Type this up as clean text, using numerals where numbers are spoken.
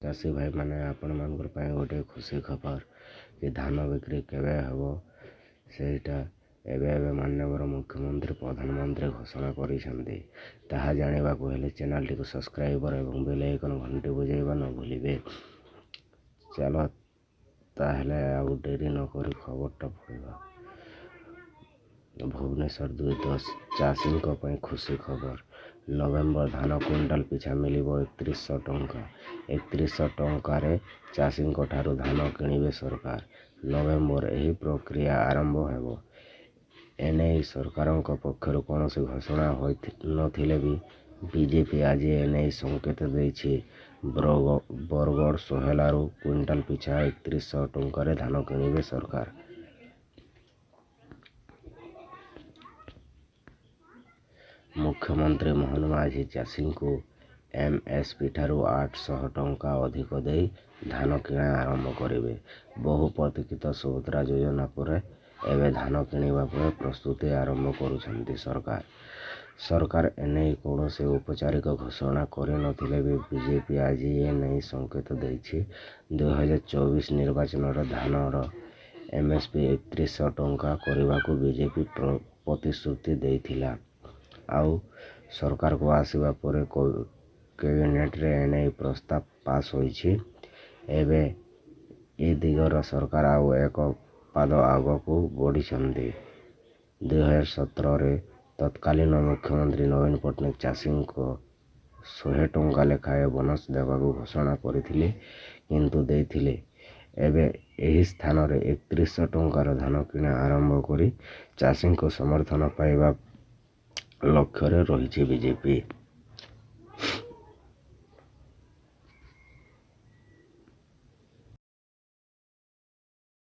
ଚାଷୀ ଭାଇମାନେ ଆପଣମାନଙ୍କର ପାଇଁ ଗୋଟେ ଖୁସି ଖବର କି ଧାନ ବିକ୍ରି କେବେ ହେବ ସେଇଟା ଏବେ ମାନ୍ୟବର ମୁଖ୍ୟମନ୍ତ୍ରୀ ପ୍ରଧାନମନ୍ତ୍ରୀ ଘୋଷଣା କରିଛନ୍ତି। ତାହା ଜାଣିବାକୁ ହେଲେ ଚ୍ୟାନେଲଟିକୁ ସବସ୍କ୍ରାଇବର ଏବଂ ବେଲ୍ ଆଇକନ୍ ଘଣ୍ଟି ବଜାଇବା ନ ଭୁଲିବେ। ଚାଲ ତାହେଲେ ଆଉ ଡେରି ନକରି ଖବରଟା ପଢ଼ିବା। ଭୁବନେଶ୍ୱର 2-10 ଚାଷୀଙ୍କ ପାଇଁ ଖୁସି ଖବର। ନଭେମ୍ବର ଧାନ କୁଇଣ୍ଟାଲ ପିଛା ମିଳିବ 3100 ଟଙ୍କା। 3100 ଟଙ୍କାରେ ଚାଷୀଙ୍କ ଠାରୁ ଧାନ କିଣିବେ ସରକାର। ନଭେମ୍ବର ଏହି ପ୍ରକ୍ରିୟା ଆରମ୍ଭ ହେବ। ଏନେଇ ସରକାରଙ୍କ ପକ୍ଷରୁ କୌଣସି ଘୋଷଣା ହୋଇନଥିଲେ ବି ବିଜେପି ଆଜି ଏନେଇ ସଂକେତ ଦେଇଛି। ବରଗଡ଼ ସୋହେଲାରୁ କୁଇଣ୍ଟାଲ ପିଛା 3100 ଟଙ୍କାରେ ଧାନ କିଣିବେ ସରକାର। ମୁଖ୍ୟମନ୍ତ୍ରୀ ମୋହନ ମାଝୀ ଚାଷୀଙ୍କୁ MSP ଠାରୁ 800 ଟଙ୍କା ଅଧିକ ଦେଇ ଧାନ କିଣା ଆରମ୍ଭ କରିବେ। ବହୁ ପ୍ରତୀକ୍ଷିତ ସୁଭଦ୍ରା ଯୋଜନା ପରେ ଏବେ ଧାନ କିଣିବା ପାଇଁ ପ୍ରସ୍ତୁତି ଆରମ୍ଭ କରୁଛନ୍ତି ସରକାର। ଏନେଇ କୌଣସି ଔପଚାରିକ ଘୋଷଣା କରିନଥିଲେ ବି ବିଜେପି ଆଜି ଏନେଇ ସଂକେତ ଦେଇଛି। 2024 ନିର୍ବାଚନରେ ଧାନର MSP 3100 ଟଙ୍କା କରିବାକୁ ବିଜେପି ପ୍ରତିଶ୍ରୁତି ଦେଇଥିଲା। ଆଉ ସରକାରକୁ ଆସିବା ପରେ କ୍ୟାବିନେଟରେ ଏନେଇ ପ୍ରସ୍ତାବ ପାସ୍ ହୋଇଛି। ଏବେ ଏ ଦିଗରେ ସରକାର ଆଉ ଏକ ପାଦ ଆଗକୁ ବଢ଼ିଛନ୍ତି। 2017ରେ ତତ୍କାଳୀନ ମୁଖ୍ୟମନ୍ତ୍ରୀ ନବୀନ ପଟ୍ଟନାୟକ ଚାଷୀଙ୍କୁ 100 ଟଙ୍କା ଲେଖାଏଁ ବୋନସ ଦେବାକୁ ଘୋଷଣା କରିଥିଲେ କିନ୍ତୁ ଦେଇଥିଲେ। ଏବେ ଏହି ସ୍ଥାନରେ 3100 ଟଙ୍କାର ଧାନ କିଣା ଆରମ୍ଭ କରି ଚାଷୀଙ୍କ ସମର୍ଥନ ପାଇବା ଲକ୍ଷ୍ୟରେ ରହିଛି ବିଜେପି।